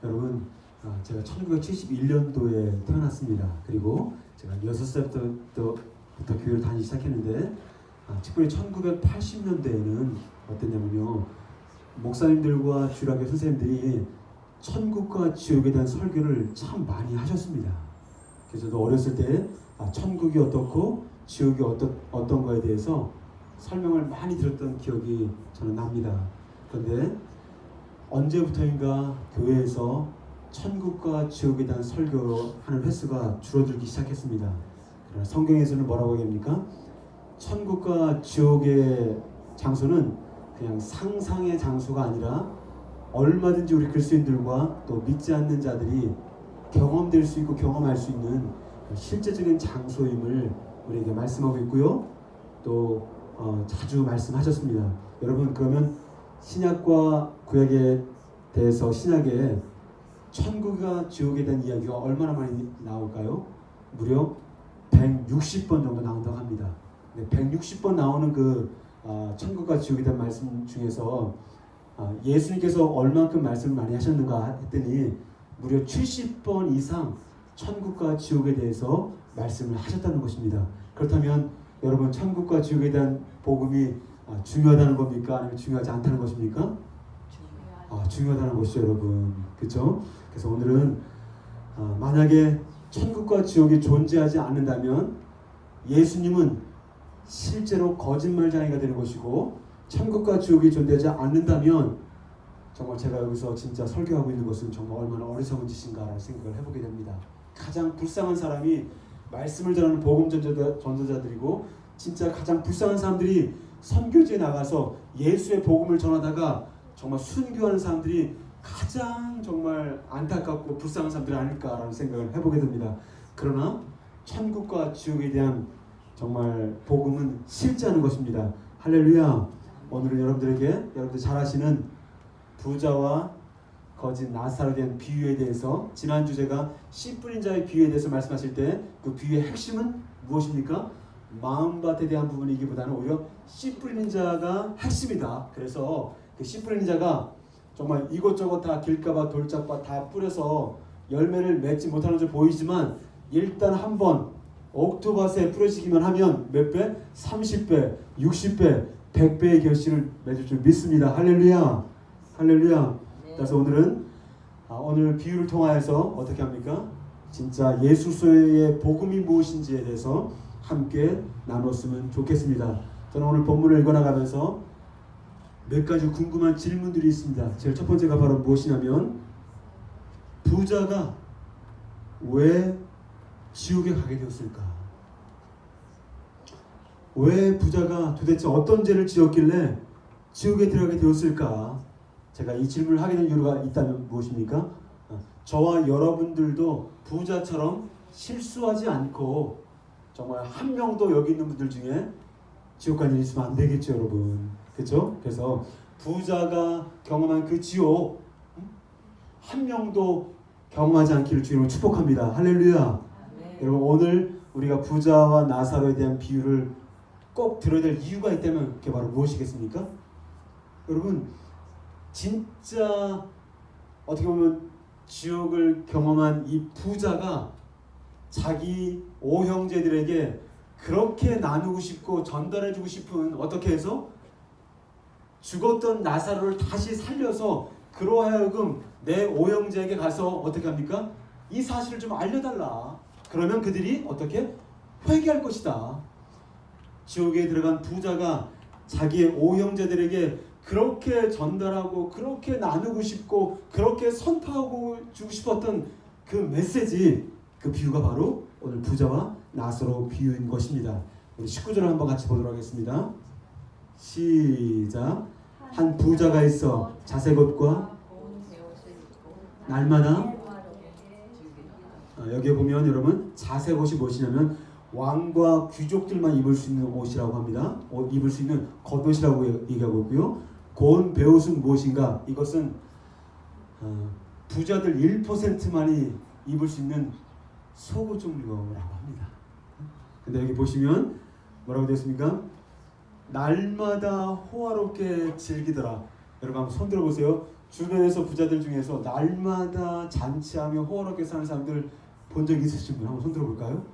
여러분, 제가 1971년도에 태어났습니다. 그리고 제가 6살부터 교회를 다니기 시작했는데, 특별히 1980년대에는 어땠냐면요, 목사님들과 주일학교 선생님들이 천국과 지옥에 대한 설교를 참 많이 하셨습니다. 그래서 저도 어렸을 때 천국이 어떻고 지옥이 어떤 거에 대해서 설명을 많이 들었던 기억이 저는 납니다. 그런데 언제부터인가 교회에서 천국과 지옥에 대한 설교하는 횟수가 줄어들기 시작했습니다. 그러나 성경에서는 뭐라고 얘기합니까? 천국과 지옥의 장소는 그냥 상상의 장소가 아니라 얼마든지 우리 그리스도인들과 또 믿지 않는 자들이 경험될 수 있고 경험할 수 있는 실제적인 장소임을 우리에게 말씀하고 있고요. 또 자주 말씀하셨습니다. 여러분, 그러면 신약과 구약에 대해서 신약에 천국과 지옥에 대한 이야기가 얼마나 많이 나올까요? 무려 160번 정도 나온다고 합니다. 160번 나오는 그 천국과 지옥에 대한 말씀 중에서 예수님께서 얼만큼 말씀을 많이 하셨는가 했더니 무려 70번 이상 천국과 지옥에 대해서 말씀을 하셨다는 것입니다. 그렇다면 여러분, 천국과 지옥에 대한 복음이 중요하다는 겁니까? 아니면 중요하지 않다는 것입니까? 중요하다는 것이죠, 여러분. 그렇죠? 그래서 오늘은 만약에 천국과 지옥이 존재하지 않는다면 예수님은 실제로 거짓말장애가 되는 것이고, 천국과 지옥이 존재하지 않는다면 정말 제가 여기서 진짜 설교하고 있는 것은 정말 얼마나 어리석은 짓인가라는 생각을 해보게 됩니다. 가장 불쌍한 사람이 말씀을 전하는 복음 전도자들이고, 진짜 가장 불쌍한 사람들이 선교지에 나가서 예수의 복음을 전하다가 정말 순교하는 사람들이 가장 정말 안타깝고 불쌍한 사람들이 아닐까라는 생각을 해보게 됩니다. 그러나 천국과 지옥에 대한 정말 복음은 실제하는 것입니다. 할렐루야. 오늘은 여러분들 잘 아시는 부자와 거짓 나사로에 대한 비유에 대해서, 지난주 제가 씨 뿌린 자의 비유에 대해서 말씀하실 때 그 비유의 핵심은 무엇입니까? 마음밭에 대한 부분이기보다는 오히려 씨 뿌리는 자가 핵심이다. 그래서 그 씨 뿌리는 자가 정말 이것저것 다 길가봐 돌짝봐 다 뿌려서 열매를 맺지 못하는 줄 보이지만, 일단 한번 옥토밭에 뿌려지기만 하면 몇 배? 30배, 60배, 100배의 결실을 맺을 줄 믿습니다. 할렐루야. 할렐루야. 그래서 오늘은 오늘 비유를 통하여서 어떻게 합니까? 진짜 예수의 복음이 무엇인지에 대해서 함께 나눴으면 좋겠습니다. 저는 오늘 본문을 읽어나가면서 몇 가지 궁금한 질문들이 있습니다. 제일 첫 번째가 바로 무엇이냐면, 부자가 왜 지옥에 가게 되었을까? 왜 부자가 도대체 어떤 죄를 지었길래 지옥에 들어가게 되었을까? 제가 이 질문을 하게 된 이유가 있다면 무엇입니까? 저와 여러분들도 부자처럼 실수하지 않고 정말 한 명도 여기 있는 분들 중에 지옥 간 일 있으면 안 되겠죠, 여러분. 그렇죠? 그래서 부자가 경험한 그 지옥 한 명도 경험하지 않기를 주님으로 축복합니다. 할렐루야. 네. 여러분, 오늘 우리가 부자와 나사로에 대한 비유를 꼭 들어야 될 이유가 있다면 그게 바로 무엇이겠습니까? 여러분, 진짜 어떻게 보면 지옥을 경험한 이 부자가 자기 오형제들에게 그렇게 나누고 싶고 전달해주고 싶은, 어떻게 해서 죽었던 나사로를 다시 살려서 그로 하여금 내 오형제에게 가서 어떻게 합니까? 이 사실을 좀 알려달라. 그러면 그들이 어떻게? 회개할 것이다. 지옥에 들어간 부자가 자기의 오형제들에게 그렇게 전달하고 그렇게 나누고 싶고 그렇게 선포하고 주고 싶었던 그 메시지, 그 비유가 바로 오늘 부자와 나사로 비유인 것입니다. 우리 19절을 한번 같이 보도록 하겠습니다. 시작. 한 부자가 있어 자색옷과 날마다, 여기에 보면 여러분, 자색옷이 무엇이냐면 왕과 귀족들만 입을 수 있는 옷이라고 합니다. 입을 수 있는 겉옷이라고 얘기하고 있고요. 고운 베옷은 무엇인가? 이것은 부자들 1%만이 입을 수 있는 속옷 종류라고 합니다. 근데 여기 보시면 뭐라고 되어 있습니까? 날마다 호화롭게 즐기더라. 여러분 한번 손 들어보세요. 주변에서 부자들 중에서 날마다 잔치하며 호화롭게 사는 사람들 본 적 있으신 분 한번 손 들어볼까요?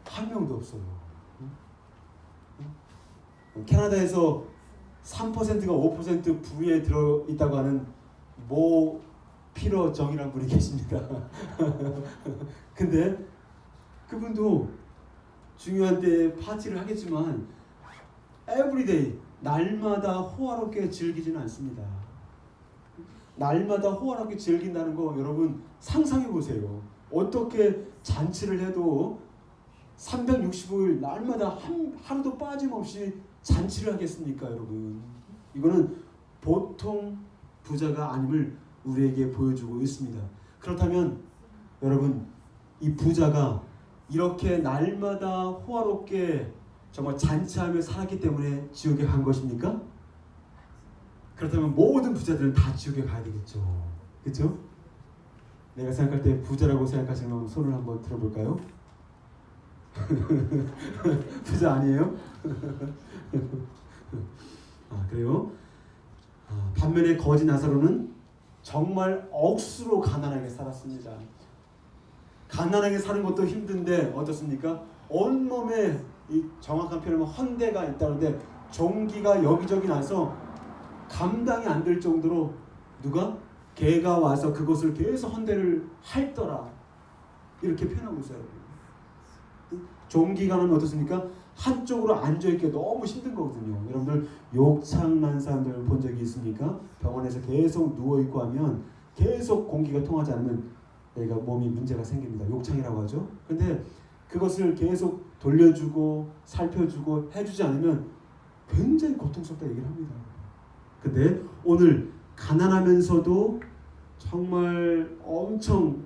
한 명도 없어요. 캐나다에서 3%가 5% 부에 들어 있다고 하는 모 피러 정이라는 분이 계십니다. 근데 그분도 중요한 때 파티를 하겠지만 에브리데이 날마다 호화롭게 즐기지는 않습니다. 날마다 호화롭게 즐긴다는 거 여러분 상상해 보세요. 어떻게 잔치를 해도 365일 날마다 하루도 빠짐없이 잔치를 하겠습니까, 여러분? 이거는 보통 부자가 아님을 우리에게 보여주고 있습니다. 그렇다면 여러분, 이 부자가 이렇게 날마다 호화롭게 정말 잔치하며 살았기 때문에 지옥에 간 것입니까? 그렇다면 모든 부자들은 다 지옥에 가야 되겠죠. 그렇죠? 내가 생각할 때 부자라고 생각하시는 손을 한번 들어볼까요? 부자 아니에요? 그래요? 반면에 거지 나사로는 정말 억수로 가난하게 살았습니다. 가난하게 사는 것도 힘든데 어떻습니까? 온몸에 이 정확한 표현은 헌대가 있다는데 종기가 여기저기 나서 감당이 안 될 정도로 누가? 개가 와서 그것을 계속 헌대를 핥더라. 이렇게 표현하고 있어요. 종기가 나면 어떻습니까? 한쪽으로 앉아있기 너무 힘든 거거든요. 여러분들 욕창난 사람들 본 적이 있습니까? 병원에서 계속 누워있고 하면 계속 공기가 통하지 않으면 얘가 몸이 문제가 생깁니다. 욕창이라고 하죠. 근데 그것을 계속 돌려주고 살펴주고 해주지 않으면 굉장히 고통스럽다 얘기를 합니다. 근데 오늘 가난하면서도 정말 엄청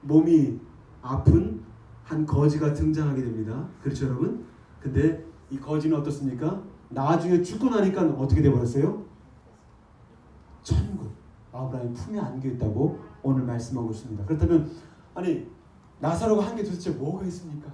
몸이 아픈 한 거지가 등장하게 됩니다. 그렇죠, 여러분? 근데 이 거지는 어떻습니까? 나중에 죽고 나니까 어떻게 돼버렸어요? 천국, 아브라함의 품에 안겨 있다고 오늘 말씀하고 있습니다. 그렇다면 아니 나사로가 한 게 도대체 뭐가 있습니까?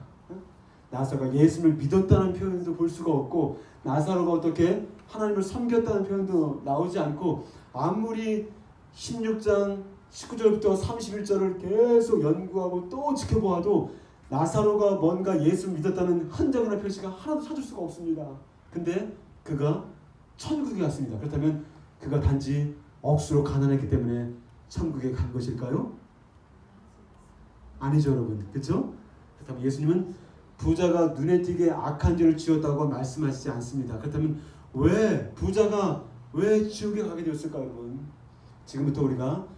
나사로가 예수를 믿었다는 표현도 볼 수가 없고 나사로가 어떻게 하나님을 섬겼다는 표현도 나오지 않고 아무리 16장 19절부터 31절을 계속 연구하고 또 지켜보아도 나사로가 뭔가 예수를 믿었다는 흔적이나 표시가 하나도 찾을 수가 없습니다. 근데 그가 천국에 갔습니다. 그렇다면 그가 단지 억수로 가난했기 때문에 천국에 간 것일까요? 아니죠, 여러분. 그렇죠? 그렇다면 예수님은 부자가 눈에 띄게 악한 죄를 지었다고 말씀하시지 않습니다. 그렇다면 왜 부자가 왜 지옥에 가게 되었을까요, 여러분? 지금부터 우리가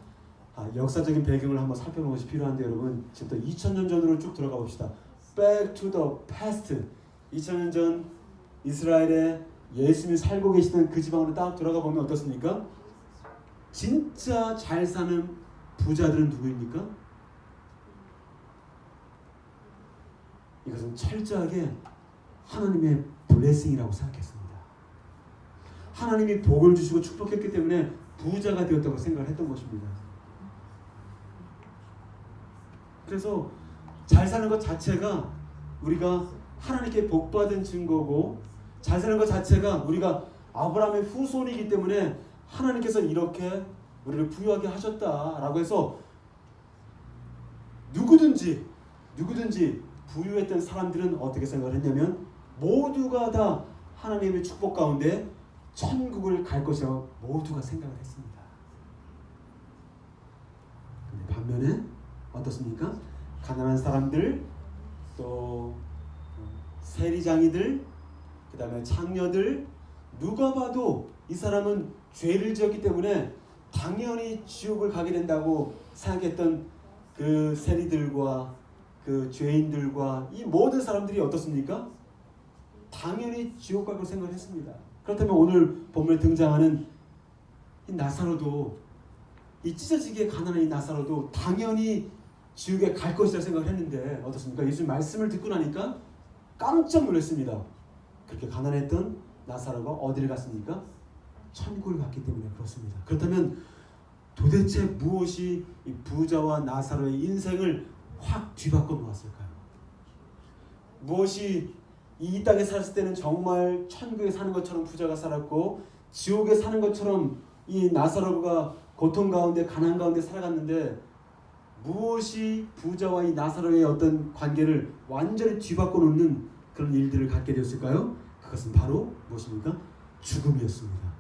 역사적인 배경을 한번 살펴보는 것이 필요한데 여러분 지금부터 2000년 전으로 쭉 들어가 봅시다. Back to the past. 2000년 전 이스라엘에 예수님이 살고 계시던 그 지방으로 딱 들어가 보면 어떻습니까? 진짜 잘 사는 부자들은 누구입니까? 이것은 철저하게 하나님의 블레싱이라고 생각했습니다. 하나님이 복을 주시고 축복했기 때문에 부자가 되었다고 생각을 했던 것입니다. 그래서 잘 사는 것 자체가 우리가 하나님께 복받은 증거고 잘 사는 것 자체가 우리가 아브라함의 후손이기 때문에 하나님께서 이렇게 우리를 부유하게 하셨다라고 해서 누구든지 부유했던 사람들은 어떻게 생각을 했냐면 모두가 다 하나님의 축복 가운데 천국을 갈 것이라고 모두가 생각을 했습니다. 근데 반면에 어떻습니까? 가난한 사람들, 또 세리장이들, 그 다음에 창녀들, 누가 봐도 이 사람은 죄를 지었기 때문에 당연히 지옥을 가게 된다고 생각했던 그 세리들과 그 죄인들과 이 모든 사람들이 어떻습니까? 당연히 지옥 갈 걸 생각을 했습니다. 그렇다면 오늘 본문에 등장하는 이 나사로도 이 찢어지게 가난한 이 나사로도 당연히 지옥에 갈 것이라 생각을 했는데 어떻습니까? 예수님 말씀을 듣고 나니까 깜짝 놀랐습니다. 그렇게 가난했던 나사로가 어디를 갔습니까? 천국을 갔기 때문에 그렇습니다. 그렇다면 도대체 무엇이 이 부자와 나사로의 인생을 확 뒤바꿔 놓았을까요? 무엇이 이 땅에 살았을 때는 정말 천국에 사는 것처럼 부자가 살았고 지옥에 사는 것처럼 이 나사로가 고통 가운데 가난 가운데 살아갔는데 무엇이 부자와 이 나사로의 어떤 관계를 완전히 뒤바꿔 놓는 그런 일들을 갖게 되었을까요? 그것은 바로 무엇입니까? 죽음이었습니다.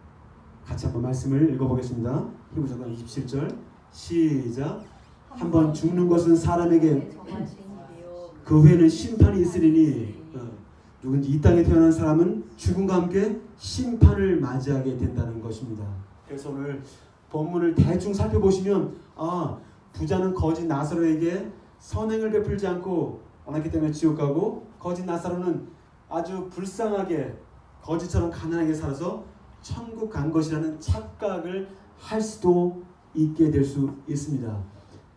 같이 한번 말씀을 읽어보겠습니다. 히브리서 27절 시작. 한번 죽는 것은 사람에게 그 후에는 심판이 있으리니 누군지 이 땅에 태어난 사람은 죽음과 함께 심판을 맞이하게 된다는 것입니다. 그래서 오늘 본문을 대충 살펴보시면 부자는 거짓 나사로에게 선행을 베풀지 않고 안했기 때문에 지옥 가고 거짓 나사로는 아주 불쌍하게 거짓처럼 가난하게 살아서 천국 간 것이라는 착각을 할 수도 있게 될 수 있습니다.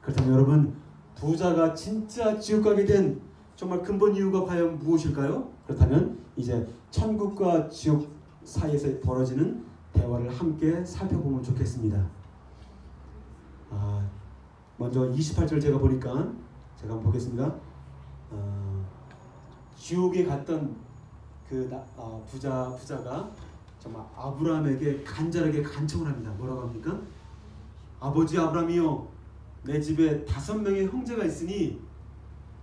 그렇다면 여러분 부자가 진짜 지옥 가게 된 정말 근본 이유가 과연 무엇일까요? 그렇다면 이제 천국과 지옥 사이에서 벌어지는 대화를 함께 살펴보면 좋겠습니다. 먼저 28절 제가 보니까 제가 한번 보겠습니다. 지옥에 갔던 그 부자가 정말 아브라함에게 간절하게 간청을 합니다. 뭐라고 합니까? 아버지 아브라함이요, 내 집에 5명의 형제가 있으니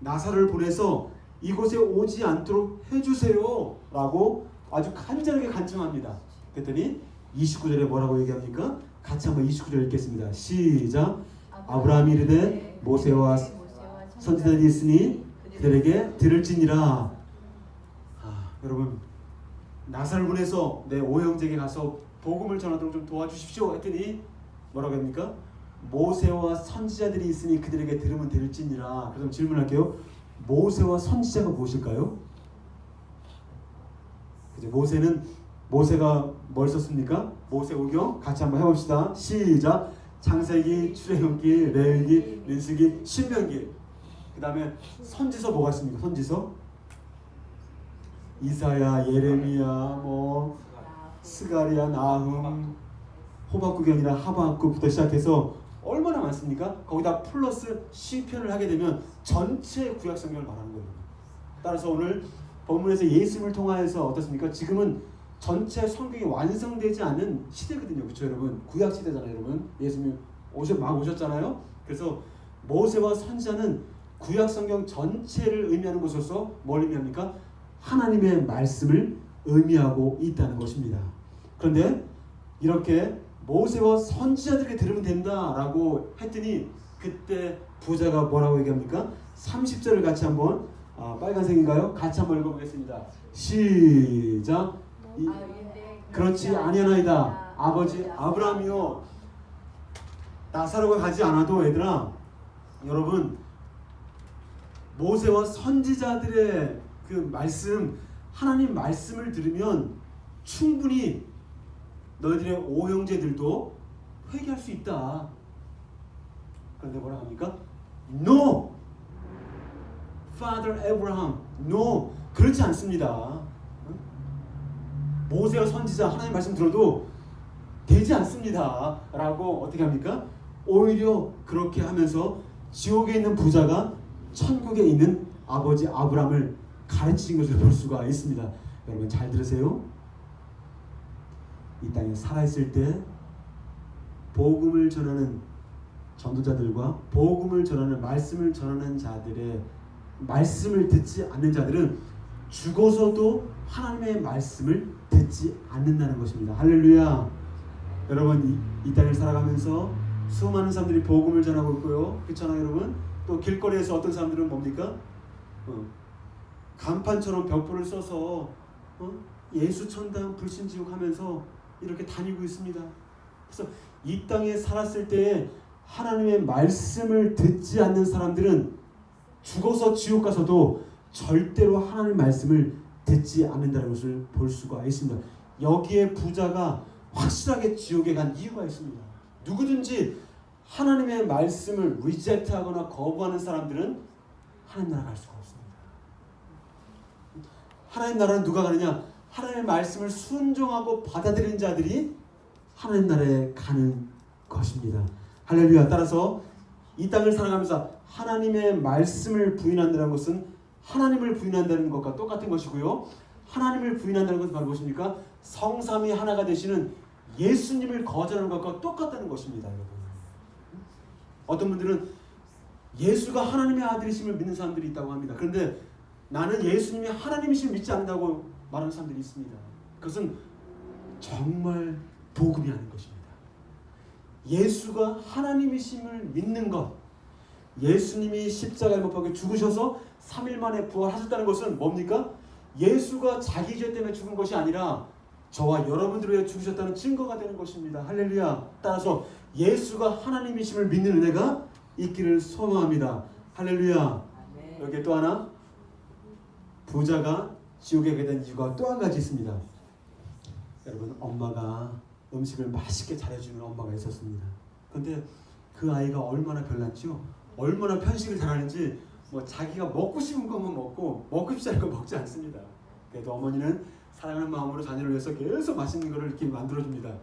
나사로를 보내서 이곳에 오지 않도록 해주세요 라고 아주 간절하게 간청합니다. 그랬더니 29절에 뭐라고 얘기합니까? 같이 한번 29절 읽겠습니다. 시작. 아브라함이 이르되 모세와 선지자들이 있으니 그들에게 들을지니라. 여러분 나사로를 보내서 내 오형제에게 가서 복음을 전하도록 좀 도와주십시오 했더니 뭐라고 합니까? 모세와 선지자들이 있으니 그들에게 들으면 들을지니라. 그럼 질문할게요. 모세와 선지자가 무엇일까요? 이제 모세가 뭘 썼습니까? 모세오경 같이 한번 해봅시다. 시작. 창세기, 출애굽기, 레위기, 민수기, 신명기. 그 다음에 선지서 뭐가 있습니까? 선지서 이사야, 예레미야, 스가랴, 나훔, 호박국이 아니라 하박국부터 시작해서 얼마나 많습니까? 거기다 플러스 시편을 하게 되면 전체 구약 성경을 말하는 거예요. 따라서 오늘 본문에서 예수님을 통하여서 어떻습니까? 지금은 전체 성경이 완성되지 않은 시대거든요. 그렇죠, 여러분? 구약 시대잖아요, 여러분. 예수님 막 오셨잖아요. 그래서 모세와 선지자는 구약 성경 전체를 의미하는 것으로서 뭘 의미합니까? 하나님의 말씀을 의미하고 있다는 것입니다. 그런데 이렇게 모세와 선지자들에게 들으면 된다라고 했더니 그때 부자가 뭐라고 얘기합니까? 30절을 같이 한번 빨간색인가요? 같이 한번 읽어보겠습니다. 시작. 그렇지 아니하나이다. 아버지 아브라함이요, 나사로가 가지 않아도 얘들아, 여러분 모세와 선지자들의 그 말씀, 하나님 말씀을 들으면 충분히 너희들의 오형제들도 회개할 수 있다. 그런데 뭐라 합니까? No, Father Abraham, no, 그렇지 않습니다. 모세와 선지자 하나님 말씀 들어도 되지 않습니다 라고 어떻게 합니까? 오히려 그렇게 하면서 지옥에 있는 부자가 천국에 있는 아버지 아브라함을 가르치신 것을 볼 수가 있습니다. 여러분 잘 들으세요. 이 땅에 살아있을 때 복음을 전하는 전도자들과 복음을 전하는 말씀을 전하는 자들의 말씀을 듣지 않는 자들은 죽어서도 하나님의 말씀을 듣지 않는다는 것입니다. 할렐루야. 여러분 이 땅을 살아가면서 수많은 사람들이 복음을 전하고 있고요. 그렇잖아요, 여러분. 또 길거리에서 어떤 사람들은 뭡니까? 간판처럼 벽보를 써서 예수 천당 불신지옥 하면서 이렇게 다니고 있습니다. 그래서 이 땅에 살았을 때 하나님의 말씀을 듣지 않는 사람들은 죽어서 지옥 가서도 절대로 하나님의 말씀을 듣지 않는다는 것을 볼 수가 있습니다. 여기에 부자가 확실하게 지옥에 간 이유가 있습니다. 누구든지 하나님의 말씀을 리젝트하거나 거부하는 사람들은 하나님 나라 갈 수가 없습니다. 하나님 나라는 누가 가느냐? 하나님의 말씀을 순종하고 받아들이는 자들이 하나님 나라에 가는 것입니다. 할렐루야. 따라서 이 땅을 살아가면서 하나님의 말씀을 부인한다는 것은 하나님을 부인한다는 것과 똑같은 것이고요. 하나님을 부인한다는 것은 바로 무엇입니까? 성삼위 하나가 되시는 예수님을 거절하는 것과 똑같다는 것입니다, 여러분. 어떤 분들은 예수가 하나님의 아들이심을 믿는 사람들이 있다고 합니다. 그런데 나는 예수님이 하나님이심을 믿지 않는다고 말하는 사람들이 있습니다. 그것은 정말 복음이 아닌 것입니다. 예수가 하나님이심을 믿는 것, 예수님이 십자가에 못 박혀 죽으셔서 3일 만에 부활하셨다는 것은 뭡니까? 예수가 자기 죄 때문에 죽은 것이 아니라 저와 여러분들을 위해 죽으셨다는 증거가 되는 것입니다. 할렐루야. 따라서 예수가 하나님이심을 믿는 은혜가 있기를 소망합니다. 할렐루야. 여기에 또 하나, 부자가 지옥에 가게 된 이유가 또 한 가지 있습니다. 여러분, 엄마가 음식을 맛있게 잘해주는 엄마가 있었습니다. 그런데 그 아이가 얼마나 별났죠? 얼마나 편식을 잘하는지 뭐 자기가 먹고 싶은 것만 먹고 먹고 싶지 않은 거 먹지 않습니다. 그래도 어머니는 사랑하는 마음으로 자녀를 위해서 계속 맛있는 거를 이렇게 만들어줍니다.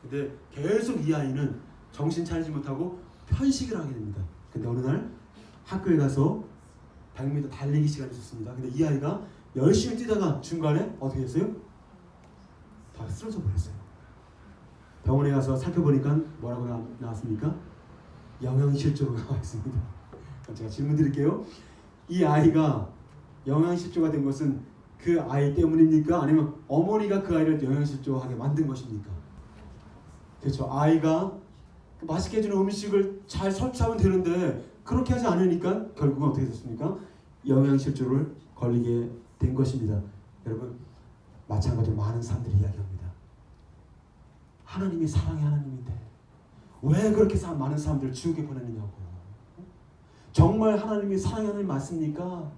근데 계속 이 아이는 정신 차리지 못하고 편식을 하게 됩니다. 근데 어느 날 학교에 가서 100m 달리기 시간이 있었습니다. 근데 이 아이가 열심히 뛰다가 중간에 어떻게 했어요? 다 쓰러져 버렸어요. 병원에 가서 살펴보니까 뭐라고 나왔습니까? 영양실조로 나와 있습니다. 그럼 제가 질문 드릴게요. 이 아이가 영양실조가 된 것은 그 아이 때문입니까? 아니면 어머니가 그 아이를 영양실조하게 만든 것입니까? 그렇죠. 아이가 맛있게 해주는 음식을 잘 섭취하면 되는데 그렇게 하지 않으니까 결국은 어떻게 됐습니까? 영양실조를 걸리게 된 것입니다. 여러분, 마찬가지로 많은 사람들이 이야기합니다. 하나님이 사랑의 하나님인데 왜 그렇게 많은 사람들을 지옥에 보내느냐고. 정말 하나님이 사랑의 하나님 맞습니까?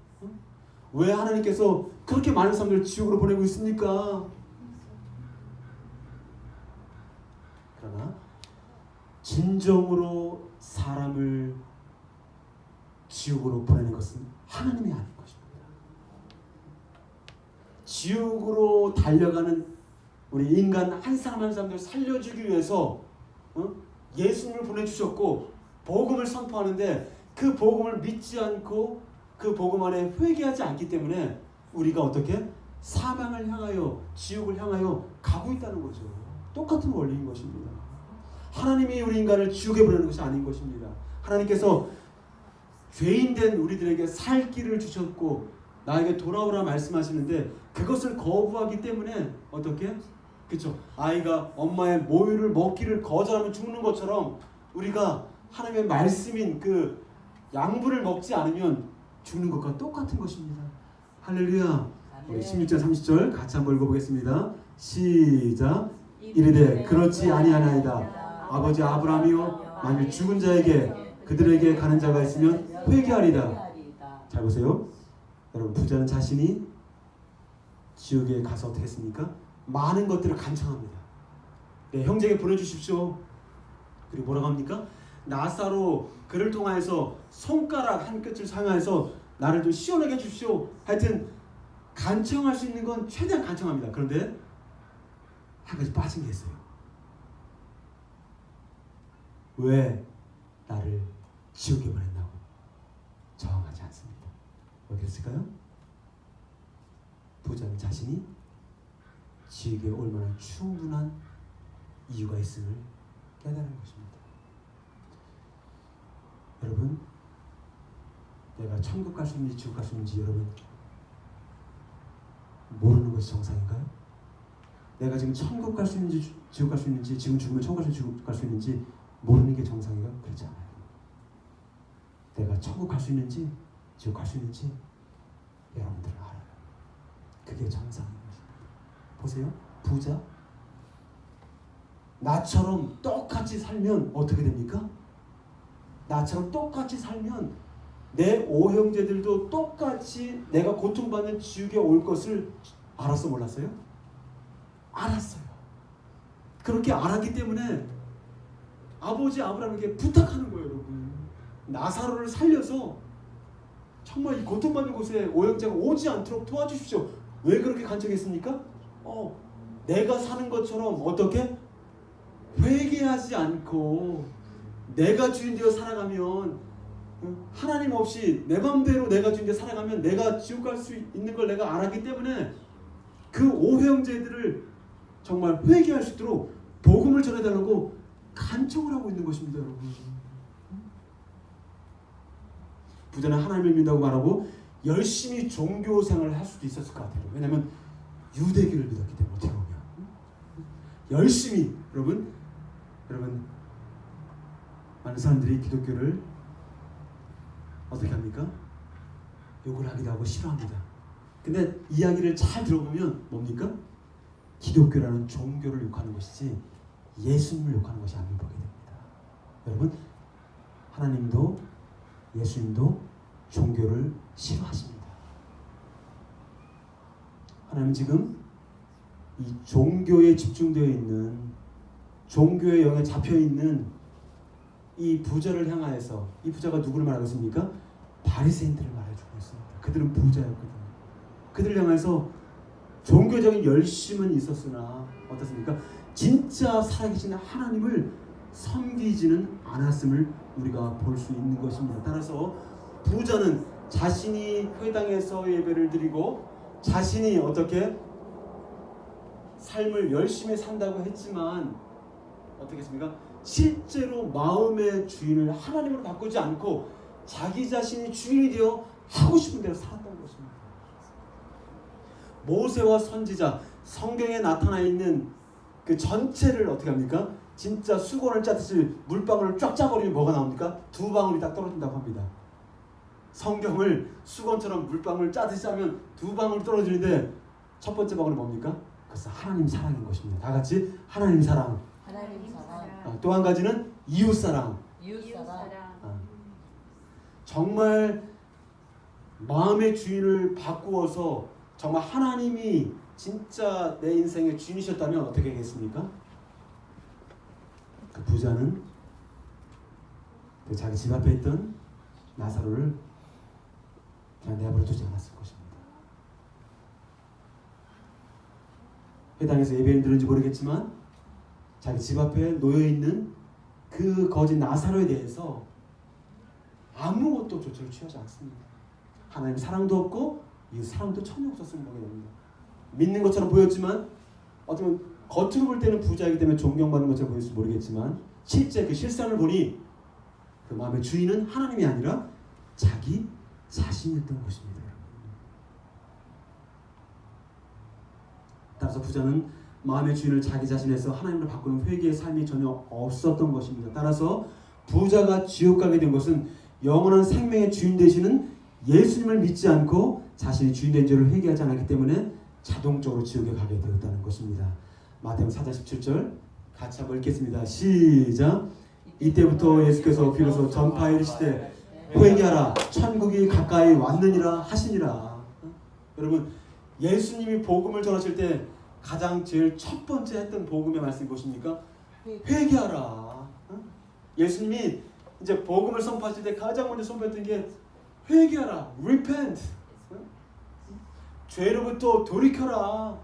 왜 하나님께서 그렇게 많은 사람들을 지옥으로 보내고 있습니까? 그러나 진정으로 사람을 지옥으로 보내는 것은 하나님이 아닌 것입니다. 지옥으로 달려가는 우리 인간 한 사람 한 사람들 살려주기 위해서 예수님을 보내주셨고 복음을 선포하는데 그 복음을 믿지 않고 그 복음 안에 회개하지 않기 때문에 우리가 어떻게 사망을 향하여 지옥을 향하여 가고 있다는 거죠. 똑같은 원리인 것입니다. 하나님이 우리 인간을 지옥에 보내는 것이 아닌 것입니다. 하나님께서 죄인된 우리들에게 살 길을 주셨고 나에게 돌아오라 말씀하시는데 그것을 거부하기 때문에 어떻게? 그렇죠. 아이가 엄마의 모유를 먹기를 거절하면 죽는 것처럼 우리가 하나님의 말씀인 그 양분을 먹지 않으면 죽는 것과 똑같은 것입니다. 할렐루야. 우리 16절 30절 같이 한번 읽어보겠습니다. 시작. 이르되 그렇지 아니하나이다. 아버지 아브라함이요 만일 죽은 자에게 그들에게 가는 자가 있으면 회개하리다. 잘 보세요. 여러분, 부자는 자신이 지옥에 가서 어떻게 했습니까? 많은 것들을 간청합니다. 네, 형제에게 보내주십시오. 그리고 뭐라고 합니까? 나사로 그를 통하여서 손가락 한 끝을 사용해서 나를 좀 시원하게 해주십시오. 하여튼 간청할 수 있는 건 최대한 간청합니다. 그런데 한 가지 빠진 게 있어요. 왜 나를 지옥에 보냈나고 저항하지 않습니다. 왜 그랬을까요? 부자는 자신이 지옥에 올 만한 충분한 이유가 있음을 깨달은 것입니다. 여러분, 내가 천국 갈 수 있는지 지옥 갈 수 있는지 여러분 모르는 것이 정상인가요? 내가 지금 천국 갈 수 있는지 지옥 갈 수 있는지 지금 죽으면 천국 갈 수 있는지 지옥 갈 수 있는지 모르는 게 정상인가요? 그렇지 않아요. 내가 천국 갈 수 있는지 지옥 갈 수 있는지 여러분들은 알아요. 그게 정상인 것입니다. 보세요. 부자 나처럼 똑같이 살면 어떻게 됩니까? 나처럼 똑같이 살면 내 오형제들도 똑같이 내가 고통받는 지옥에 올 것을 알았어 몰랐어요? 알았어요. 그렇게 알았기 때문에 아버지 아브라함에게 부탁하는 거예요. 여러분, 나사로를 살려서 정말 이 고통받는 곳에 오형제가 오지 않도록 도와주십시오. 왜 그렇게 간청했습니까? 내가 사는 것처럼 어떻게 회개하지 않고 내가 주인 되어 살아가면 하나님 없이 내 맘대로 내가 주인 되어 살아가면 내가 지옥 갈 수 있는 걸 내가 알았기 때문에 그 오형제들을 정말 회개할 수 있도록 복음을 전해달라고 간청을 하고 있는 것입니다, 여러분. 부자는 하나님을 믿는다고 말하고 열심히 종교 생활을 할 수도 있었을 것 같아요. 왜냐하면 유대교를 믿었기 때문에. 어떻게 보면 열심히 여러분 많은 사람들이 기독교를 어떻게 합니까? 욕을 하기도 하고 싫어합니다. 근데 이야기를 잘 들어보면 뭡니까? 기독교라는 종교를 욕하는 것이지 예수님을 욕하는 것이 아닌 보게 됩니다. 여러분, 하나님도 예수님도 종교를 싫어하십니다. 하나님 지금 이 종교에 집중되어 있는, 종교의 영에 잡혀 있는 이 부자를 향하여서, 이 부자가 누구를 말하고 있습니까? 바리새인들을 말해주고 있습니다. 그들은 부자였거든요. 그들을 향해서 종교적인 열심은 있었으나 어떻습니까? 진짜 살아계신 하나님을 섬기지는 않았음을 우리가 볼 수 있는 것입니다. 따라서 부자는 자신이 회당에서 예배를 드리고 자신이 어떻게 삶을 열심히 산다고 했지만 어떻게 했습니까? 실제로 마음의 주인을 하나님으로 바꾸지 않고 자기 자신이 주인이 되어 하고 싶은 대로 살았다는 것입니다. 모세와 선지자, 성경에 나타나 있는 그 전체를 어떻게 합니까? 진짜 수건을 짜듯이 물방울을 쫙 짜버리면 뭐가 나옵니까? 두 방울이 딱 떨어진다고 합니다. 성경을 수건처럼 물방울 짜듯이 짜면 두 방울 떨어지는데 첫 번째 방울이 뭡니까? 그것은 하나님 사랑인 것입니다. 다 같이 하나님 사랑. 하나님 사랑. 또 한 가지는 이웃 사랑. 이웃 사랑. 정말 마음의 주인을 바꾸어서 정말 하나님이 진짜 내 인생의 주인이셨다면 어떻게 하겠습니까? 그 부자는 그 자기 집 앞에 있던 나사로를 그냥 내버려 두지 않았을 것입니다. 회당에서 예배를 드는지 모르겠지만 자기 집 앞에 놓여있는 그 거지 나사로에 대해서 아무것도 조치를 취하지 않습니다. 하나님 사랑도 없고 이 사랑도 전혀 없었음을 보게 됩니다. 믿는 것처럼 보였지만 어쩌면 겉으로 볼 때는 부자이기 때문에 존경받는 것처럼 보일지 모르겠지만 실제 그 실상을 보니 그 마음의 주인은 하나님이 아니라 자기 자신이었던 것입니다. 따라서 부자는 마음의 주인을 자기 자신에서 하나님으로 바꾸는 회개의 삶이 전혀 없었던 것입니다. 따라서 부자가 지옥 가게 된 것은 영원한 생명의 주인 되시는 예수님을 믿지 않고 자신이 주인 된 줄을 회개하지 않았기 때문에 자동적으로 지옥에 가게 되었다는 것입니다. 마태복음 4장 17절 같이 한번 읽겠습니다. 시작. 이때부터 예수께서 비로소 전파에 이르시되 회개하라 천국이 가까이 왔느니라 하시니라. 여러분, 예수님이 복음을 전하실 때 가장 제일 첫 번째 했던 복음의 말씀이 무엇입니까? 회개하라. 예수님이 이제 복음을 선포하실 때 가장 먼저 선포했던 게 회개하라, repent. 죄로부터 돌이켜라.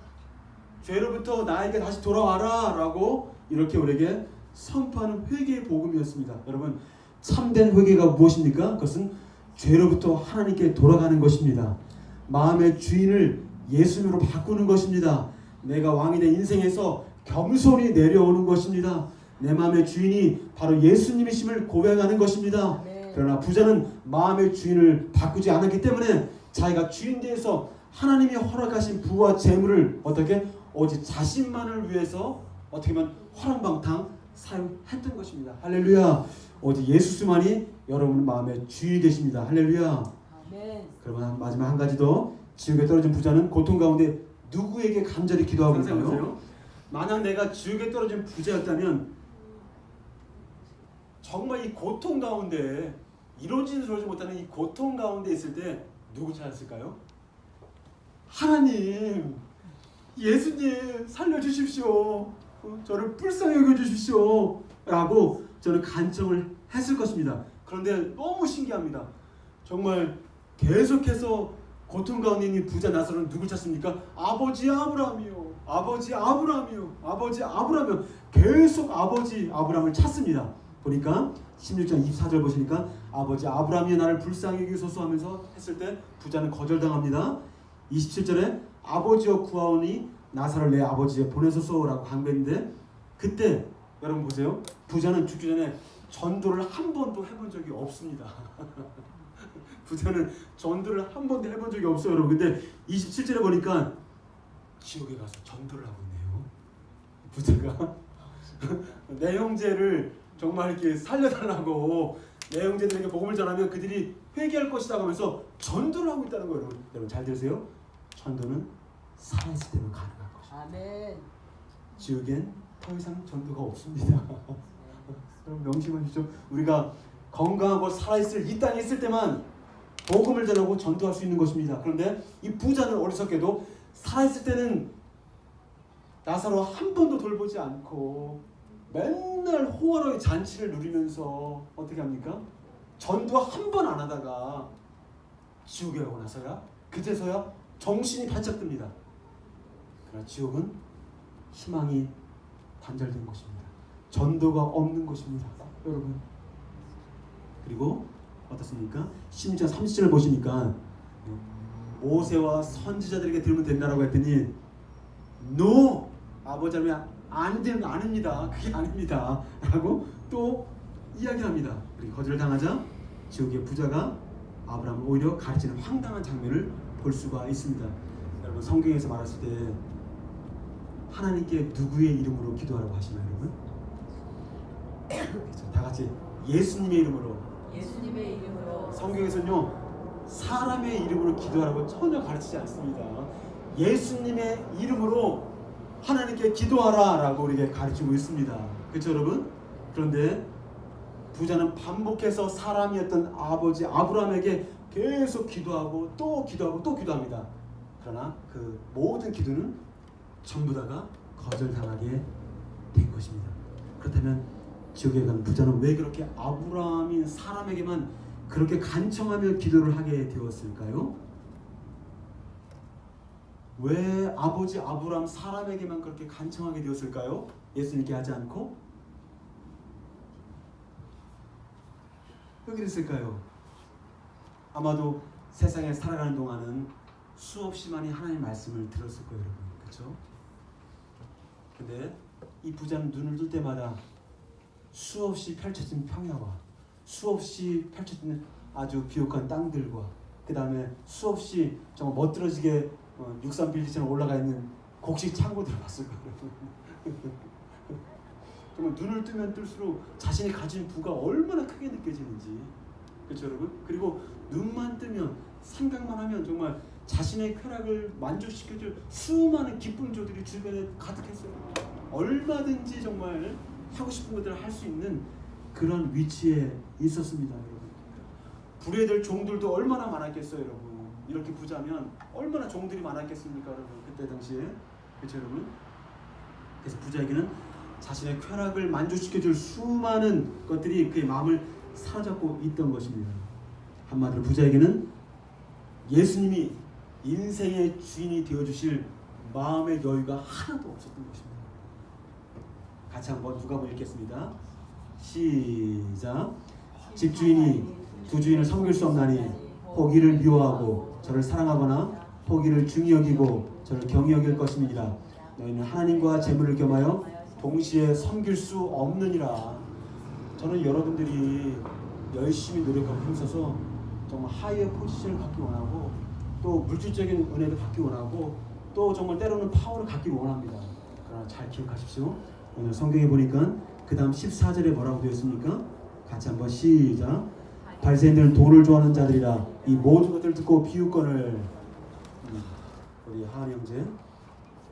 죄로부터 나에게 다시 돌아와라 라고 이렇게 우리에게 선포하는 회개의 복음이었습니다. 여러분, 참된 회개가 무엇입니까? 그것은 죄로부터 하나님께 돌아가는 것입니다. 마음의 주인을 예수님으로 바꾸는 것입니다. 내가 왕이 된 인생에서 겸손히 내려오는 것입니다. 내 마음의 주인이 바로 예수님이심을 고백하는 것입니다. 그러나 부자는 마음의 주인을 바꾸지 않았기 때문에 자기가 주인되어서 하나님이 허락하신 부와 재물을 어떻게 오직 자신만을 위해서 어떻게 보면 허랑방탕 사용했던 것입니다. 할렐루야. 오직 예수만이 여러분 마음의 주인이 되십니다. 할렐루야. 아멘. 그러면 마지막 한 가지 더. 지옥에 떨어진 부자는 고통 가운데 누구에게 간절히 기도하고 있나요? 만약 내가 지옥에 떨어진 부자였다면 정말 이 고통 가운데 이루어지지 못하는 이 고통 가운데 있을 때 누구 찾았을까요? 하나님, 예수님 살려주십시오. 저를 불쌍히 여겨주십시오 라고 저는 간청을 했을 것입니다. 그런데 너무 신기합니다. 정말 계속해서 고통 가운데 있는 부자 나사로는 누굴 찾습니까? 아버지 아브라함이요. 아버지 아브라함이요. 아버지 아브라함이요. 계속 아버지 아브라함을 찾습니다. 보니까 16장 24절 보시니까 아버지 아브라함이 나를 불쌍히 여기소서 하면서 했을 때 부자는 거절당합니다. 27절에 아버지여 구하오니 나사로를 내 아버지에 보내소서라고 강구했는데 그때 여러분 보세요. 부자는 죽기 전에 전도를 한 번도 해본 적이 없습니다. 부자는 전도를 한 번도 해본 적이 없어요, 여러분. 근데 27절에 보니까 지옥에 가서 전도를 하고 있네요. 부자가 내 형제를 정말 이렇게 살려달라고 내 형제들에게 복음을 전하면 그들이 회개할 것이다 하면서 전도를 하고 있다는 거예요. 여러분 잘 들으세요. 전도는 살아있을 때만 가능한 것입니다. 아멘. 지옥엔 더 이상 전도가 없습니다. 여러분 명심하시죠. 우리가 건강하고 살아있을 이 땅에 있을 때만 복음을 전하고 전도할 수 있는 것입니다. 그런데 이 부자는 어리석게도 살아있을 때는 나사로 한 번도 돌보지 않고 맨날 호화로의 잔치를 누리면서 어떻게 합니까? 전도 한 번 안 하다가 지옥에 가고 나서야 그제서야 정신이 바짝 듭니다. 그러나 지옥은 희망이 단절된 것입니다. 전도가 없는 것입니다. 여러분. 그리고 어떻습니까? 16장 30절을 보시니까 모세와 선지자들에게 들으면 된다라고 했더니 NO! 아버지 하나님 안 되는 아닙니다. 그게 아닙니다. 라고 또 이야기합니다. 그리고 거절을 당하자 지옥의 부자가 아브라함을 오히려 가르치는 황당한 장면을 볼 수가 있습니다. 여러분 성경에서 말했을 때 하나님께 누구의 이름으로 기도하라고 하시나요, 여러분? 그렇죠. 다 같이 예수님의 이름으로. 예수님의 이름으로. 성경에서는요 사람의 이름으로 기도하라고 전혀 가르치지 않습니다. 예수님의 이름으로 하나님께 기도하라라고 우리에게 가르치고 있습니다. 그렇죠, 여러분? 그런데 부자는 반복해서 사람이었던 아버지 아브라함에게 계속 기도하고 또 기도하고 또 기도합니다. 그러나 그 모든 기도는 전부 다가 거절당하게 된 것입니다. 그렇다면 지옥에 간 부자는 왜 그렇게 아브라함인 사람에게만 그렇게 간청하며 기도를 하게 되었을까요? 왜 아버지 아브라함 사람에게만 그렇게 간청하게 되었을까요? 예수님께 하지 않고? 왜 그랬을까요? 아마도 세상에 살아가는 동안은 수없이 많이 하나님의 말씀을 들었을 거예요, 여러분. 그렇죠? 근데 이 부자는 눈을 뜰 때마다 수없이 펼쳐진 평야와 수없이 펼쳐진 아주 비옥한 땅들과 그 다음에 수없이 정말 멋들어지게 63빌딩처럼 올라가 있는 곡식 창고들을 봤을 거예요. 정말 눈을 뜨면 뜰수록 자신이 가진 부가 얼마나 크게 느껴지는지. 그렇죠, 여러분? 그리고 눈만 뜨면 생각만 하면 정말 자신의 쾌락을 만족시켜줄 수많은 기쁨조들이 주변에 가득했어요. 얼마든지 정말 하고 싶은 것들을 할 수 있는 그런 위치에 있었습니다, 여러분. 부려될 종들도 얼마나 많았겠어요, 여러분. 이렇게 부자면 얼마나 종들이 많았겠습니까, 여러분? 그때 당시에. 그렇죠, 여러분? 그래서 부자에게는 자신의 쾌락을 만족시켜줄 수많은 것들이 그의 마음을 사로잡고 있던 것입니다. 한마디로 부자에게는 예수님이 인생의 주인이 되어주실 마음의 여유가 하나도 없었던 것입니다. 같이 한번 누가복음 읽겠습니다. 시작. 집주인이 두 주인을 섬길 수 없나니 포기를 미워하고 저를 사랑하거나 포기를 중히 여기고 저를 경히 여길 것입니다. 너희는 하나님과 재물을 겸하여 동시에 섬길 수 없느니라. 저는 여러분들이 열심히 노력하고 힘써서 정말 하이어 포지션을 갖기 원하고 또 물질적인 은혜도 갖기 원하고 또 정말 때로는 파워를 갖기 원합니다. 그러나 잘 기억하십시오. 오늘 성경에 보니까 그 다음 14절에 뭐라고 되었습니까? 같이 한번 시작. 바리새인들은 돈을 좋아하는 자들이라 이 모든 것들을 듣고 비웃거늘. 우리 하은 형제,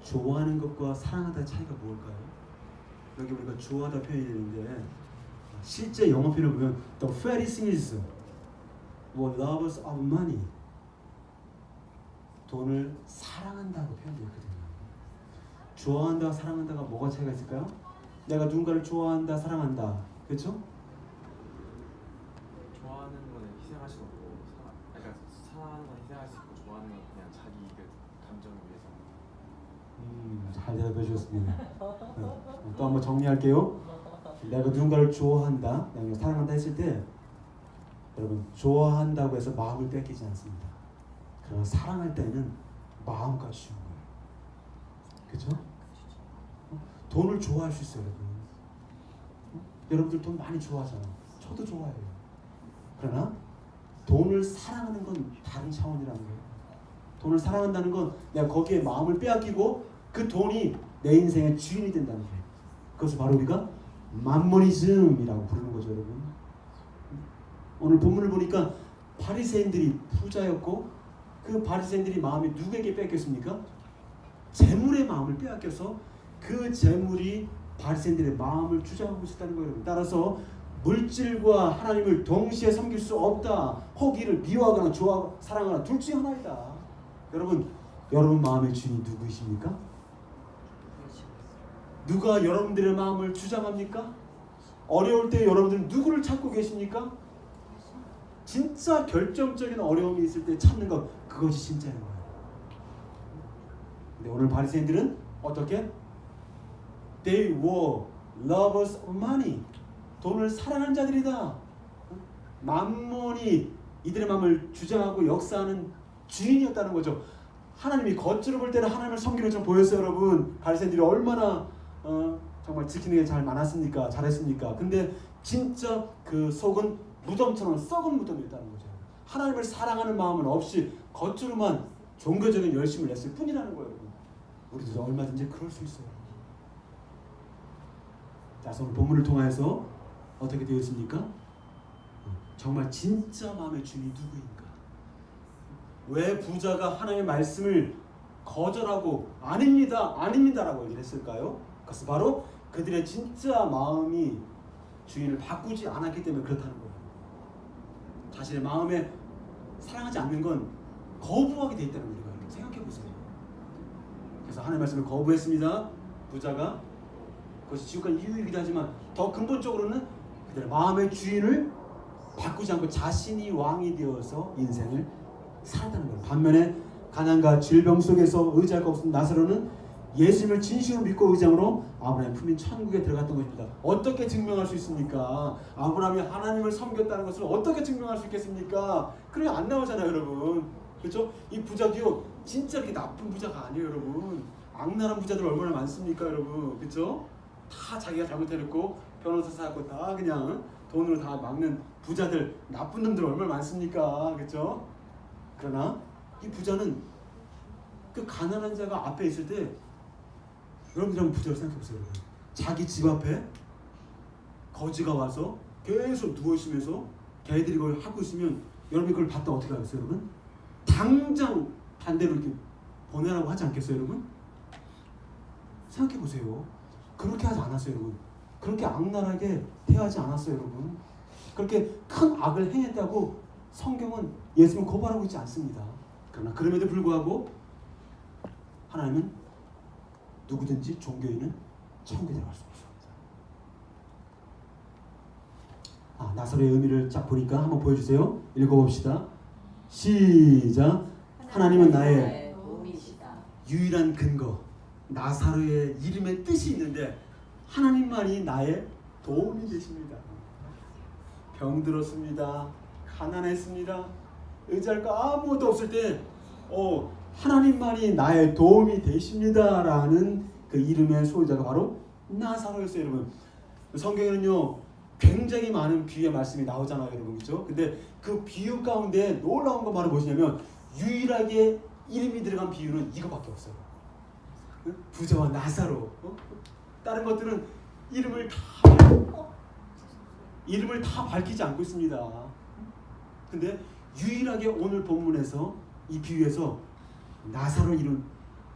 좋아하는 것과 사랑하다의 차이가 무엇일까요? 여기 우리가 좋아하다 표현이 되는데 실제 영어 표현을 보면 The Pharisees were lovers of money. 돈을 사랑한다고 표현되어 있거든요. 좋아한다, 사랑한다가 뭐가 차이가 있을까요? 내가 누군가를 좋아한다, 사랑한다, 그렇죠? 좋아하는 거는 희생할 수 없고, 그러니까 사랑하는 건 희생할 수 있고, 좋아하는 건 그냥 자기 그 감정을 위해서. 잘 대답해 주셨습니다. 또 한번 정리할게요. 내가 누군가를 좋아한다, 내가 사랑한다 했을 때 여러분 좋아한다고 해서 마음을 뺏기지 않습니다. 그러나 사랑할 때는 마음까지 주는 거예요. 그렇죠? 돈을 좋아할 수 있어요, 여러분. 여러분들 돈 많이 좋아하잖아. 저도 좋아해요. 그러나 돈을 사랑하는 건 다른 차원이라는 거예요. 돈을 사랑한다는 건 내가 거기에 마음을 빼앗기고 그 돈이 내 인생의 주인이 된다는 거예요. 그것을 바로 우리가 맘모니즘이라고 부르는 거죠, 여러분. 오늘 본문을 보니까 바리새인들이 부자였고 그 바리새인들이 마음이 누구에게 뺏겼습니까? 재물의 마음을 빼앗겨서 그 재물이 바리새인들의 마음을 주장하고 있었다는 거예요. 따라서 물질과 하나님을 동시에 섬길 수 없다. 혹 이를 미워하거나 좋아하거나 사랑하거나 둘 중 하나이다. 여러분 마음의 주인이 누구이십니까? 누가 여러분들의 마음을 주장합니까? 어려울 때 여러분들은 누구를 찾고 계십니까? 진짜 결정적인 어려움이 있을 때 찾는 것, 그것이 진짜인 거예요. 근데 오늘 바리새인들은 어떻게? They were lovers of money. 돈을 사랑하는 자들이다. 맘몬이 이들의 마음을 주장하고 역사하는 주인이었다는 거죠. 하나님이 겉으로 볼 때는 하나님을 섬기는 좀 보였어요, 여러분. 바리새인들이 얼마나 정말 지키는 게 잘 많았습니까? 잘했습니까? 근데 진짜 그 속은 무덤처럼 썩은 무덤이었다는 거죠. 하나님을 사랑하는 마음은 없이 겉으로만 종교적인 열심을 냈을 뿐이라는 거예요, 여러분. 우리도 얼마든지 그럴 수 있어요. 자, 오늘 본문을 통해서 어떻게 되어 있습니까? 정말 진짜 마음의 주인이 누구인가? 왜 부자가 하나님의 말씀을 거절하고 아닙니다라고 얘기를 했을까요? 그것은 바로 그들의 진짜 마음이 주인을 바꾸지 않았기 때문에 그렇다는 거예요. 자신의 마음에 사랑하지 않는 건 거부하게 돼 있다는 거예요. 생각해 보세요. 그래서 하나님의 말씀을 거부했습니다. 부자가. 그것이 지옥간 이유이기도 하지만 더 근본적으로는 그들의 마음의 주인을 바꾸지 않고 자신이 왕이 되어서 인생을 살았다는 거예요. 반면에 가난과 질병 속에서 의지할 것 없는 나사로는 예수님을 진심으로 믿고 의장으로 아브라함의 품인 천국에 들어갔던 것입니다. 어떻게 증명할 수 있습니까? 아브라함이 하나님을 섬겼다는 것을 어떻게 증명할 수 있겠습니까? 그래 안 나오잖아요, 여러분. 그렇죠? 이 부자도요 진짜 이렇게 나쁜 부자가 아니에요, 여러분. 악랄한 부자들 얼마나 많습니까, 여러분. 그렇죠? 다 자기가 잘못해놓고 변호사 사고 다 그냥 돈으로 다 막는 부자들, 나쁜 놈들 얼마나 많습니까? 그렇죠? 그러나 이 부자는 그 가난한 자가 앞에 있을 때 여러분들 한번 부자를 생각해보세요. 자기 집 앞에 거지가 와서 계속 누워있으면서 걔들이 그걸 하고 있으면 여러분이 그걸 봤다 어떻게 하겠어요, 여러분? 당장 반대로 이렇게 보내라고 하지 않겠어요, 여러분? 생각해보세요. 그렇게 하지 않았어요, 여러분. 그렇게 악랄하게 대하지 않았어요, 여러분. 그렇게 큰 악을 행했다고 성경은 예수님을 고발하고 있지 않습니다. 그러나 그럼에도 불구하고 하나님은 누구든지 종교인은 천국에 들어갈 수 없습니다. 나사로의 의미를 쫙 보니까 한번 보여주세요. 읽어봅시다. 시작. 하나님은 나의 도움이시다. 유일한 근거. 나사로의 이름에 뜻이 있는데 하나님만이 나의 도움이 되십니다. 병들었습니다. 가난했습니다. 의지할 거 아무것도 없을 때 하나님만이 나의 도움이 되십니다라는 그 이름의 소유자가 바로 나사로였어요, 여러분. 성경에는요 굉장히 많은 비유의 말씀이 나오잖아요, 여러분. 그렇죠? 근데 그 비유 가운데 놀라운 건 바로 무엇이냐면 유일하게 이름이 들어간 비유는 이거밖에 없어요. 부자와 나사로. 다른 것들은 이름을 다 밝히지 않고 있습니다. 근데 유일하게 오늘 본문에서 이 비유에서 나사로 이름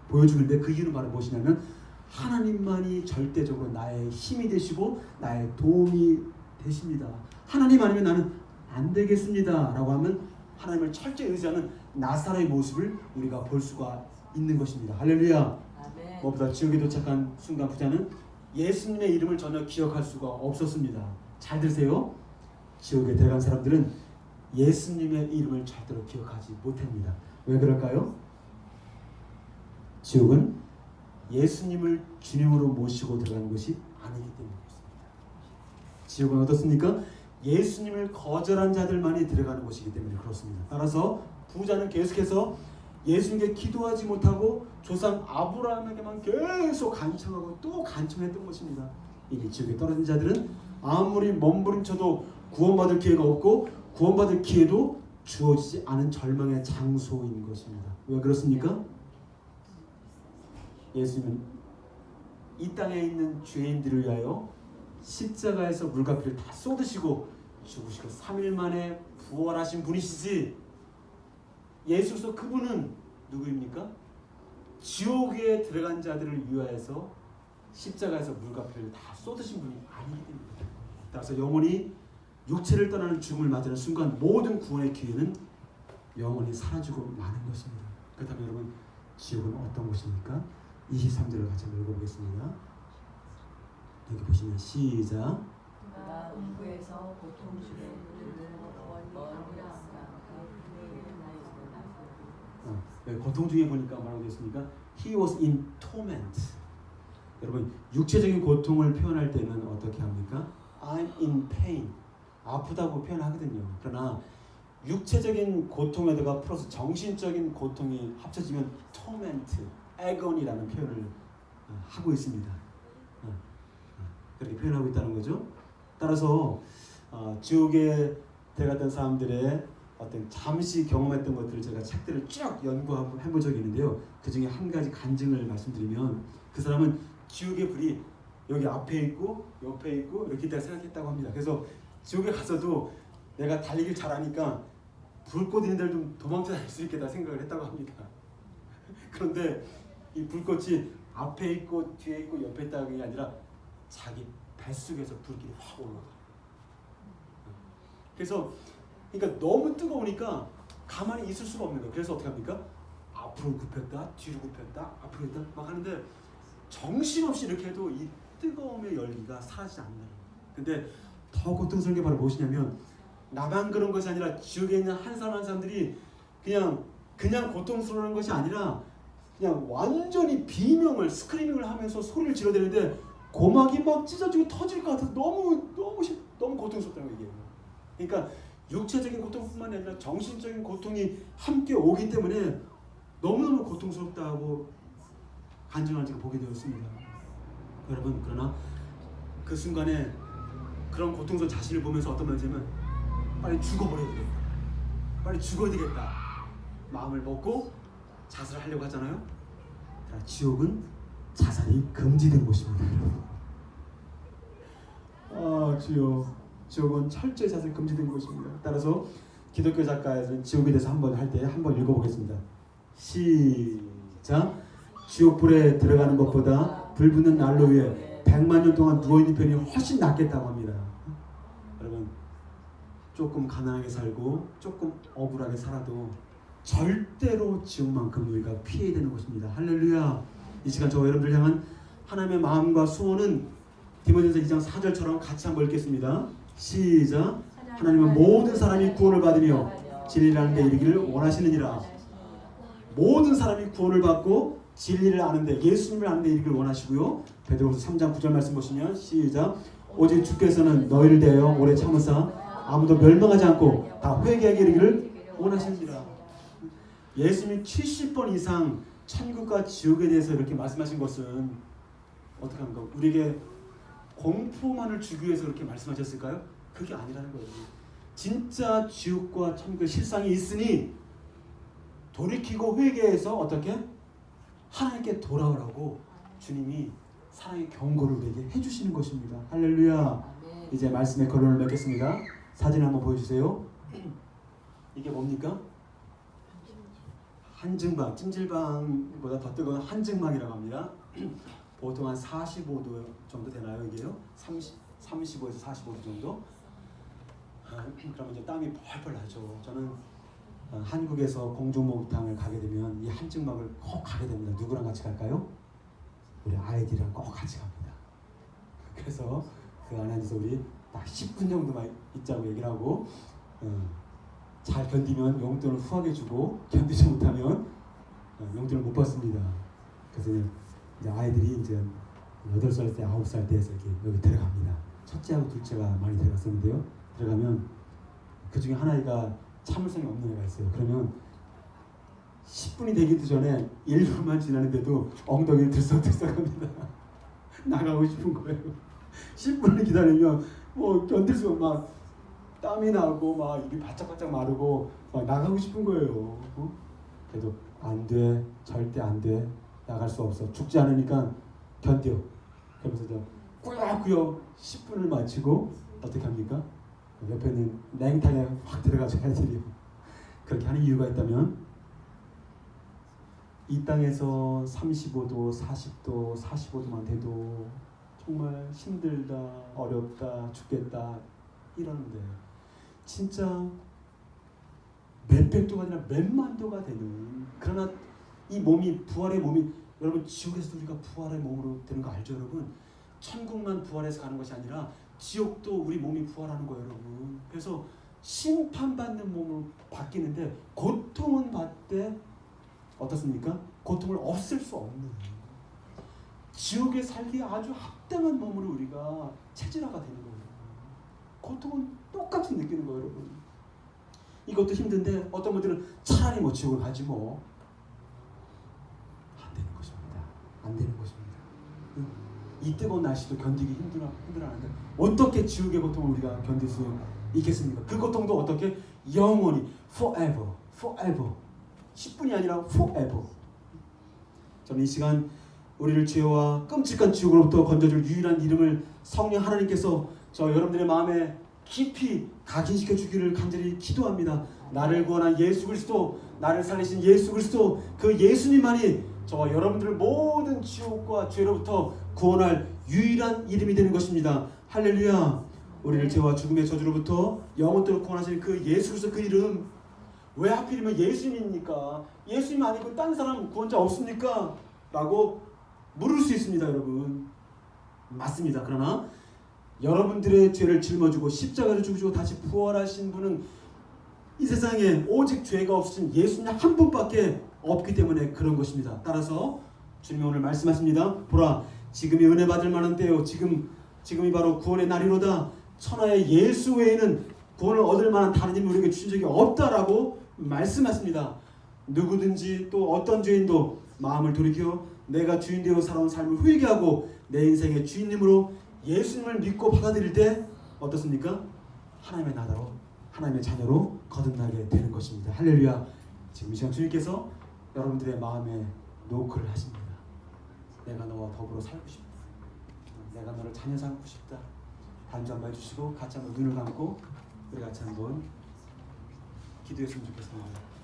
보여주는데 그 이유는 바로 무엇이냐면 하나님만이 절대적으로 나의 힘이 되시고 나의 도움이 되십니다. 하나님 아니면 나는 안 되겠습니다 라고 하면 하나님을 철저히 의지하는 나사로의 모습을 우리가 볼 수가 있는 것입니다. 할렐루야. 아멘. 무엇보다 지옥에 도착한 순간 부자는 예수님의 이름을 전혀 기억할 수가 없었습니다. 잘 들으세요. 지옥에 들어간 사람들은 예수님의 이름을 절대로 기억하지 못합니다. 왜 그럴까요? 지옥은 예수님을 주님으로 모시고 들어가는 것이 아니기 때문에 그렇습니다. 지옥은 어떻습니까? 예수님을 거절한 자들만이 들어가는 곳이기 때문에 그렇습니다. 따라서 부자는 계속해서 예수님께 기도하지 못하고 조상 아브라함에게만 계속 간청하고 또 간청했던 것입니다. 이게 지옥에 떨어진 자들은 아무리 몸부림쳐도 구원받을 기회가 없고 구원받을 기회도 주어지지 않은 절망의 장소인 것입니다. 왜 그렇습니까? 예수님은 이 땅에 있는 죄인들을 위하여 십자가에서 물과 피를 다 쏟으시고 죽으시고 3일 만에 부활하신 분이시지, 예수께서 그분은 누구입니까? 지옥에 들어간 자들을 위하여서 십자가에서 물과 피를 다 쏟으신 분이 아니기 때문입니다. 따라서 영혼이 육체를 떠나는 죽음을 맞이하는 순간 모든 구원의 기회는 영원히 사라지고 마는 것입니다. 그렇다면 여러분, 지옥은 어떤 곳입니까? 23절을 같이 읽어보겠습니다. 여기 보시면 시작. 나 음부에서 고통 중에 고통 중에 보니까 뭐라고 되어 있습니까? He was in torment. 여러분, 육체적인 고통을 표현할 때는 어떻게 합니까? I'm in pain. 아프다고 표현하거든요. 그러나 육체적인 고통에다가 플러스 정신적인 고통이 합쳐지면 torment, agony라는 표현을 하고 있습니다. 그렇게 표현하고 있다는 거죠. 따라서 지옥에 들어갔던 사람들의 어떤 잠시 경험했던 것들을 제가 책들을 쭉 연구해본 적이 있는데요. 그 중에 한 가지 간증을 말씀드리면, 그 사람은 지옥의 불이 여기 앞에 있고 옆에 있고 이렇게 있다고 생각했다고 합니다. 그래서 지옥에 가서도 내가 달리기를 잘하니까 불꽃 있는 데를 좀 도망쳐 다닐 수 있겠다 생각을 했다고 합니다. 그런데 이 불꽃이 앞에 있고 뒤에 있고 옆에 있다는 게 아니라 자기 뱃속에서 불길이 확 올라가. 그래서 그러니까 너무 뜨거우니까 가만히 있을 수가 없는 거예요. 그래서 어떻게 합니까? 앞으로 굽혔다, 뒤로 굽혔다, 앞으로 했다 막 하는데 정신없이 이렇게 해도 이 뜨거움의 열기가 사라지지 않는다는 거예요. 근데 더 고통스러운 게 바로 무엇이냐면, 나만 그런 것이 아니라 지옥에 있는 한 사람 한 사람들이 그냥 고통스러운 것이 아니라 그냥 완전히 비명을, 스크리밍을 하면서 소리를 지르대는데 고막이 막 찢어지고 터질 것 같아서 너무 고통스럽다는 거예요. 그러니까 육체적인 고통뿐만 아니라 정신적인 고통이 함께 오기 때문에 너무너무 고통스럽다고 간증한 적을 보게 되었습니다. 여러분, 그러나 그 순간에 그런 고통스러운 자신을 보면서 어떤 말이냐면, 빨리 죽어버려야 되겠다, 빨리 죽어야 되겠다 마음을 먹고 자살을 하려고 하잖아요. 지옥은 자살이 금지된 곳입니다. 지옥은 철저히 자살이 금지된 곳입니다. 따라서 기독교 작가에서는 지옥에 대해서 할 때 한번 읽어보겠습니다. 시작. 지옥불에 들어가는 것보다 불 붙는 난로 위에 100만 년 동안 누워있는 편이 훨씬 낫겠다고 합니다. 여러분, 조금 가난하게 살고 조금 억울하게 살아도 절대로 지옥만큼 우리가 피해야 되는 것입니다. 할렐루야. 이 시간 저와 여러분들 향한 하나님의 마음과 소원은 디모데전서 2장 4절처럼 같이 한번 읽겠습니다. 시작. 하나님은 모든 사람이 구원을 받으며 진리를 아는 데 이르기를 원하시느니라. 모든 사람이 구원을 받고 진리를 아는데, 예수님을 아는 데 이르기를 원하시고요. 베드로후서 3장 9절 말씀 보시면 시작. 오직 주께서는 너희를 대하여 오래 참으사 아무도 멸망하지 않고 다 회개하게 이르기를 원하시느니라. 예수님이 70번 이상 천국과 지옥에 대해서 이렇게 말씀하신 것은 어떻게 합니까? 우리에게 공포만을 주기 위해서 그렇게 말씀하셨을까요? 그게 아니라는 거예요. 진짜 지옥과 천국의 실상이 있으니 돌이키고 회개해서 어떻게? 하나님께 돌아오라고 주님이 사랑의 경고를 우리에게 해주시는 것입니다. 할렐루야. 이제 말씀의 결론을 맺겠습니다. 사진 한번 보여주세요. 이게 뭡니까? 한증막, 찜질방보다 더 뜨거운 한증막이라고 합니다. 보통 한 45도 정도 되나요, 이게요? 35에서 45도 정도? 그러면 이제 땀이 펄펄 나죠. 저는 한국에서 공중목욕탕을 가게 되면 이 한증막을 꼭 가게 됩니다. 누구랑 같이 갈까요? 우리 아이들이랑 꼭 같이 갑니다. 그래서 그 안에 앉아서 우리 딱 10분 정도만 있자고 얘기를 하고, 잘 견디면 용돈을 후하게 주고, 견디지 못하면 용돈을 못 받습니다. 그래서 이제 아이들이 이제 8살 때, 9살 때에서 이렇게 여기 들어갑니다. 첫째하고 둘째가 많이 들어갔었는데요. 들어가면 그 중에 한 아이가 참을성이 없는 애가 있어요. 그러면 10분이 되기도 전에 1분만 지나는데도 엉덩이를 들썩들썩합니다. 나가고 싶은 거예요. 10분을 기다리면 뭐 견딜 수 막 땀이 나고 막 입이 바짝바짝 마르고 막 나가고 싶은 거예요. 그래도 안 돼, 절대 안 돼, 나갈 수 없어, 죽지 않으니까 견뎌. 그러면서 저 꾸역꾸역 10분을 마치고 어떻게 합니까? 옆에 있는 냉탕에 확 들어가서 해드리고. 그렇게 하는 이유가 있다면 이 땅에서 35도, 40도, 45도만 돼도 정말 힘들다, 어렵다, 죽겠다 이러는데 진짜 몇백 도가 아니라 몇만 도가 되는, 그러나 이 몸이, 부활의 몸이, 여러분 지옥에서도 우리가 부활의 몸으로 되는 거 알죠 여러분? 천국만 부활해서 가는 것이 아니라 지옥도 우리 몸이 부활하는 거예요 여러분. 그래서 심판받는 몸으로 바뀌는데 고통은 받되 어떻습니까? 고통을 없앨 수 없는, 지옥에 살기에 아주 합당한 몸으로 우리가 체질화가 되는 거예요. 고통은 똑같이 느끼는 거예요 여러분. 이것도 힘든데 어떤 분들은 차라리 뭐 지옥을 가지 뭐. 안 되는 것입니다. 안 되는 것입니다. 이 뜨거운 날씨도 견디기 힘들어하는데 어떻게 지옥의 고통을 우리가 견딜 수 있겠습니까? 그 고통도 어떻게? 영원히 forever, forever. 10분이 아니라 forever. 저는 이 시간 우리를 죄와 끔찍한 지옥으로부터 건져줄 유일한 이름을 성령 하나님께서 저 여러분들의 마음에 깊이 각인시켜 주기를 간절히 기도합니다. 나를 구원한 예수 그리스도, 나를 살리신 예수 그리스도, 그 예수님만이 저와 여러분들을 모든 지옥과 죄로부터 구원할 유일한 이름이 되는 것입니다. 할렐루야. 우리를 죄와 죽음의 저주로부터 영원토록 구원하시는 그 예수 그리스도, 그 이름, 왜 하필이면 예수님입니까? 예수님 아니고 딴 사람 구원자 없습니까? 라고 물을 수 있습니다 여러분. 맞습니다. 그러나 여러분들의 죄를 짊어지고 십자가를 죽으시고 다시 부활하신 분은 이 세상에 오직 죄가 없으신 예수님 한 분밖에 없기 때문에 그런 것입니다. 따라서 주님이 오늘 말씀하십니다. 보라, 지금이 은혜 받을 만한 때요, 지금이 바로 구원의 날이로다. 천하의 예수 외에는 구원을 얻을 만한 다른 힘을 우리에게 주신 적이 없다라고 말씀하십니다. 누구든지 또 어떤 죄인도 마음을 돌이켜 내가 주인 되어 살아온 삶을 회개하고 내 인생의 주인님으로 예수님을 믿고 받아들일 때 어떻습니까? 하나님의 나라로, 하나님의 자녀로 거듭나게 되는 것입니다. 할렐루야. 지금 이 시간 주님께서 여러분들의 마음에 노크를 하십니다. 내가 너와 더불어 살고 싶다. 내가 너를 자녀 삼고 싶다. 반주 한번 해주시고 같이 한번 눈을 감고 우리 같이 한번 기도했으면 좋겠습니다.